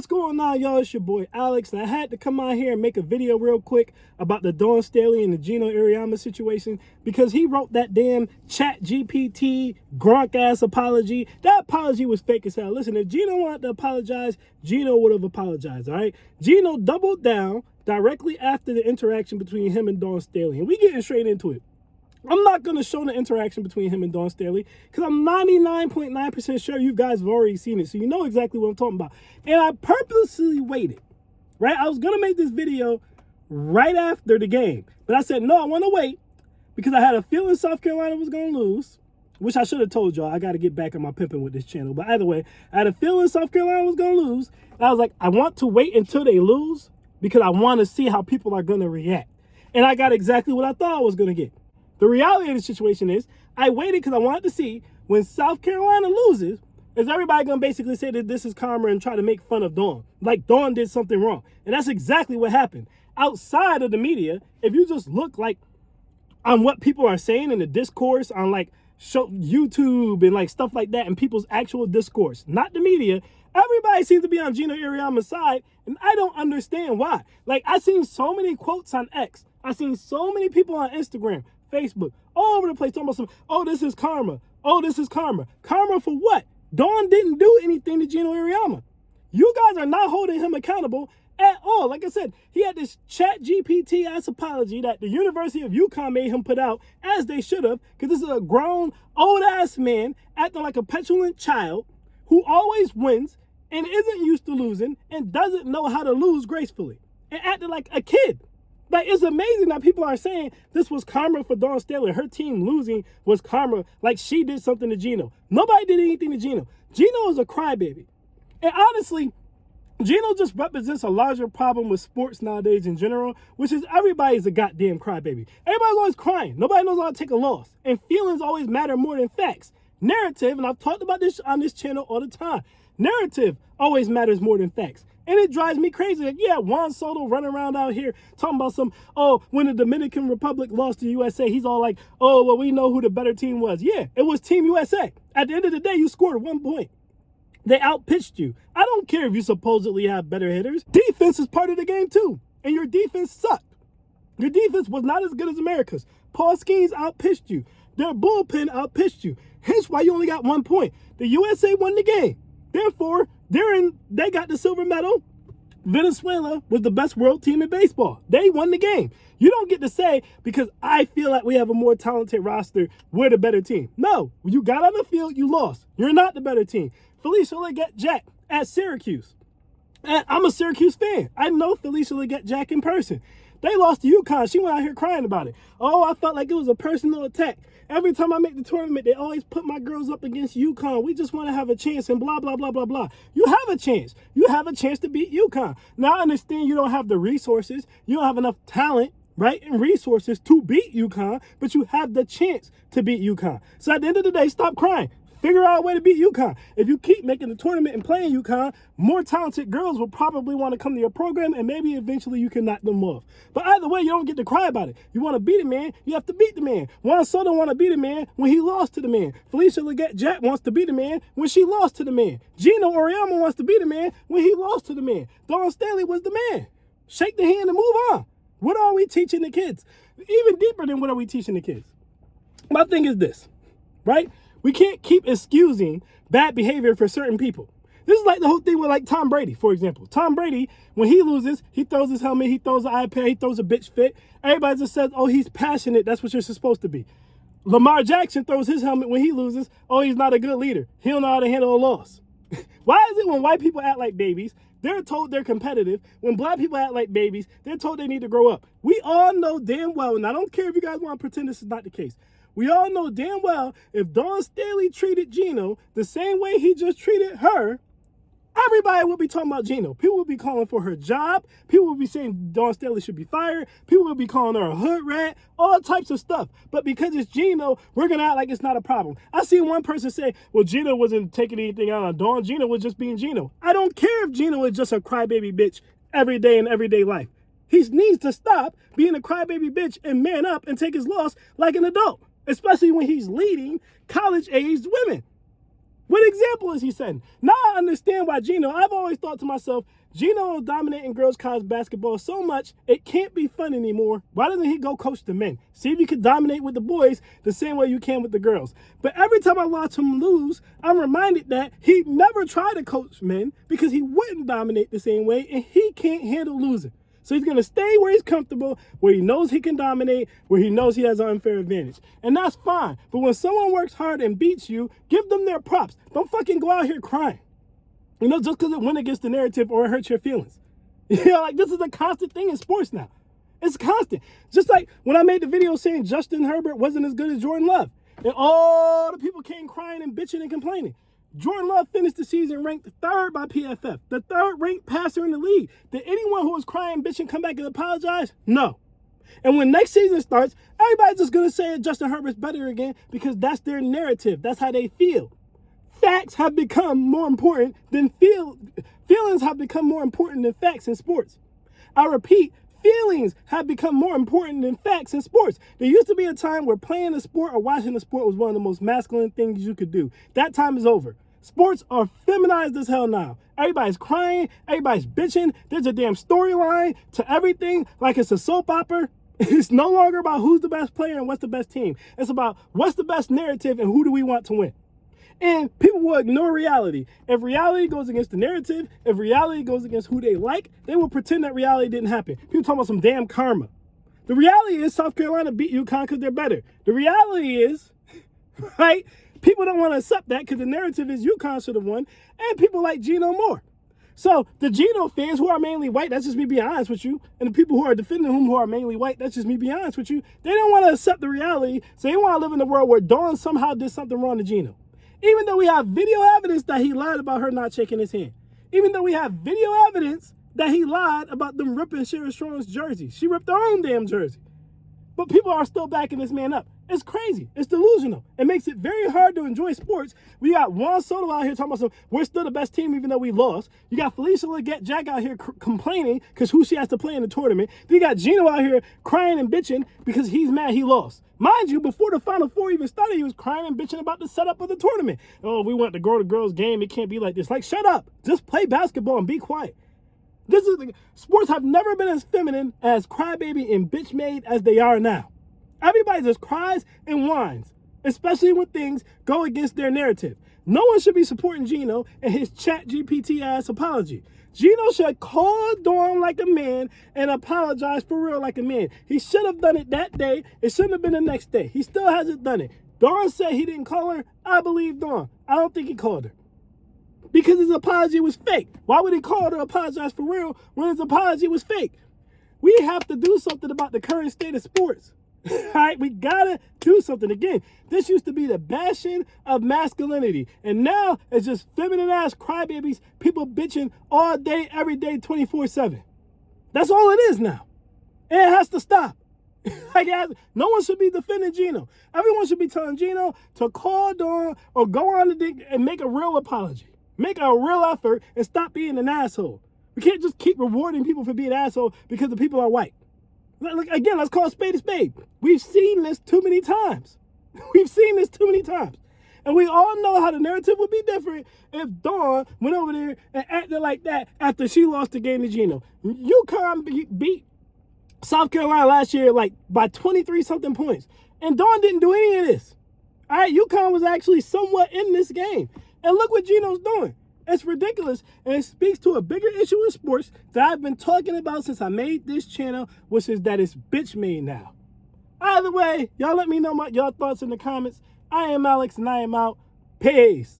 What's going on, y'all? It's your boy Alex, and I had to come out here and make a video real quick about the Dawn Staley and the Geno Auriemma situation because he wrote that damn chat GPT Gronk ass apology. That apology was fake as hell. Listen, if Geno wanted to apologize, Geno would have apologized, all right? Geno doubled down directly after the interaction between him and Dawn Staley, and we getting straight into it. I'm not going to show the interaction between him and Dawn Staley because I'm 99.9% sure you guys have already seen it. So you know exactly what I'm talking about. And I purposely waited, right? I was going to make this video right after the game. But I said, no, I want to wait because I had a feeling South Carolina was going to lose, which I should have told y'all. I got to get back on my pimping with this channel. But either way, I had a feeling South Carolina was going to lose. And I was like, I want to wait until they lose because I want to see how people are going to react. And I got exactly what I thought I was going to get. The reality of the situation is I waited because I wanted to see when South Carolina loses, is everybody going to basically say that this is karma and try to make fun of Dawn? Like Dawn did something wrong. And that's exactly what happened. Outside of the media, if you just look like on what people are saying in the discourse on like YouTube and like stuff like that and people's actual discourse, not the media, everybody seems to be on Geno Auriemma's side. And I don't understand why. Like I seen so many quotes on X. I seen so many people on Instagram, Facebook, all over the place talking about some, oh, this is karma. Oh, this is karma. Karma for what? Dawn didn't do anything to Geno Auriemma. You guys are not holding him accountable at all. Like I said, he had this chat GPT ass apology that the University of UConn made him put out, as they should have, because this is a grown, old ass man acting like a petulant child who always wins and isn't used to losing and doesn't know how to lose gracefully and acting like a kid. Like, it's amazing that people are saying this was karma for Dawn Staley. Her team losing was karma, like she did something to Geno. Nobody did anything to Geno. Geno is a crybaby. And honestly, Geno just represents a larger problem with sports nowadays in general, which is everybody's a goddamn crybaby. Everybody's always crying. Nobody knows how to take a loss. And feelings always matter more than facts. Narrative, and I've talked about this on this channel all the time, narrative always matters more than facts. And it drives me crazy. Like, yeah, Juan Soto running around out here talking about some, oh, when the Dominican Republic lost to USA, he's all like, oh, well, we know who the better team was. Yeah, it was Team USA. At the end of the day, you scored 1 point. They outpitched you. I don't care if you supposedly have better hitters. Defense is part of the game, too. And your defense sucked. Your defense was not as good as America's. Paul Skeens outpitched you. Their bullpen outpitched you. Hence why you only got 1 point. The USA won the game. Therefore, they got the silver medal. Venezuela was the best world team in baseball. They won the game. You don't get to say, because I feel like we have a more talented roster, we're the better team. No, when you got on the field, you lost. You're not the better team. Felicia Legette-Jack at Syracuse. And I'm a Syracuse fan. I know Felicia Legette-Jack in person. They lost to UConn. She went out here crying about it. Oh, I felt like it was a personal attack. Every time I make the tournament, they always put my girls up against UConn. We just want to have a chance and blah, blah, blah, blah, blah. You have a chance. You have a chance to beat UConn. Now, I understand you don't have the resources. You don't have enough talent, right, and resources to beat UConn, but you have the chance to beat UConn. So at the end of the day, stop crying. Figure out a way to beat UConn. If you keep making the tournament and playing UConn, more talented girls will probably want to come to your program, and maybe eventually you can knock them off. But either way, you don't get to cry about it. You want to beat a man, you have to beat the man. Juan Soto want to beat a man when he lost to the man. Felicia Legette-Jack wants to beat a man when she lost to the man. Geno Auriemma wants to beat a man when he lost to the man. Dawn Staley was the man. Shake the hand and move on. What are we teaching the kids? Even deeper than what are we teaching the kids? My thing is this, right? We can't keep excusing bad behavior for certain people. This is like the whole thing with like Tom Brady, for example. Tom Brady, when he loses, he throws his helmet, he throws the iPad, he throws a bitch fit. Everybody just says, oh, he's passionate. That's what you're supposed to be. Lamar Jackson throws his helmet when he loses. Oh, he's not a good leader. He don't know how to handle a loss. Why is it when white people act like babies, they're told they're competitive? When black people act like babies, they're told they need to grow up. We all know damn well, and I don't care if you guys want to pretend this is not the case. We all know damn well if Dawn Staley treated Geno the same way he just treated her, everybody would be talking about Geno. People would be calling for her job. People would be saying Dawn Staley should be fired. People would be calling her a hood rat, all types of stuff. But because it's Geno, we're going to act like it's not a problem. I seen one person say, well, Geno wasn't taking anything out on Dawn. Geno was just being Geno. I don't care if Geno is just a crybaby bitch every day in everyday life. He needs to stop being a crybaby bitch and man up and take his loss like an adult, especially when he's leading college-aged women. What example is he setting? Now I understand why Geno, I've always thought to myself, Geno is dominating girls' college basketball so much, it can't be fun anymore. Why doesn't he go coach the men? See if you can dominate with the boys the same way you can with the girls. But every time I watch him lose, I'm reminded that he never tried to coach men because he wouldn't dominate the same way, and he can't handle losing. So he's going to stay where he's comfortable, where he knows he can dominate, where he knows he has an unfair advantage. And that's fine. But when someone works hard and beats you, give them their props. Don't fucking go out here crying. You know, just because it went against the narrative or it hurts your feelings. You know, like this is a constant thing in sports now. It's constant. Just like when I made the video saying Justin Herbert wasn't as good as Jordan Love. And all the people came crying and bitching and complaining. Jordan Love finished the season ranked third by PFF, the third ranked passer in the league. Did anyone who was crying, bitching, come back and apologize? No. And when next season starts, everybody's just going to say Justin Herbert's better again because that's their narrative. That's how they feel. Facts have become more important than feelings have become more important than facts in sports. I repeat, feelings have become more important than facts in sports. There used to be a time where playing a sport or watching a sport was one of the most masculine things you could do. That time is over. Sports are feminized as hell now. Everybody's crying. Everybody's bitching. There's a damn storyline to everything like it's a soap opera. It's no longer about who's the best player and what's the best team. It's about what's the best narrative and who do we want to win. And people will ignore reality. If reality goes against the narrative, if reality goes against who they like, they will pretend that reality didn't happen. People talking about some damn karma. The reality is South Carolina beat UConn because they're better. The reality is, right, people don't want to accept that because the narrative is UConn should have won, and people like Geno more. So the Geno fans who are mainly white, that's just me being honest with you, and the people who are defending him who are mainly white, that's just me being honest with you, they don't want to accept the reality, so they want to live in a world where Dawn somehow did something wrong to Geno. Even though we have video evidence that he lied about her not shaking his hand. Even though we have video evidence that he lied about them ripping Sharon Strong's jersey. She ripped her own damn jersey. But people are still backing this man up. It's crazy. It's delusional. It makes it very hard to enjoy sports. We got Juan Soto out here talking about we're still the best team even though we lost. You got Felicia Jack out here complaining because who she has to play in the tournament. Then you got Geno out here crying and bitching because he's mad he lost. Mind you, before the Final Four even started, he was crying and bitching about the setup of the tournament. Oh, we want to go to girls' game. It can't be like this. Like, shut up. Just play basketball and be quiet. Sports have never been as feminine, as crybaby and bitch made as they are now. Everybody just cries and whines, especially when things go against their narrative. No one should be supporting Geno and his ChatGPT ass apology. Geno should call Dawn like a man and apologize for real like a man. He should have done it that day. It shouldn't have been the next day. He still hasn't done it. Dawn said he didn't call her. I believe Dawn. I don't think he called her. Because his apology was fake. Why would he call her to apologize for real when his apology was fake? We have to do something about the current state of sports. All right, we gotta do something. Again, this used to be the bashing of masculinity, and now it's just feminine ass crybabies, people bitching all day, every day, 24/7. That's all it is now, and it has to stop. No one should be defending Geno. Everyone should be telling Geno to call Dawn or go on and make a real apology, make a real effort, and stop being an asshole. We can't just keep rewarding people for being assholes because the people are white. Again, let's call a spade a spade. We've seen this too many times. We've seen this too many times. And we all know how the narrative would be different if Dawn went over there and acted like that after she lost the game to Geno. UConn beat South Carolina last year like by 23-something points. And Dawn didn't do any of this. All right, UConn was actually somewhat in this game. And look what Geno's doing. It's ridiculous, and it speaks to a bigger issue in sports that I've been talking about since I made this channel, which is that it's bitch made now. Either way, y'all let me know your thoughts in the comments. I am Alex, and I am out. Peace.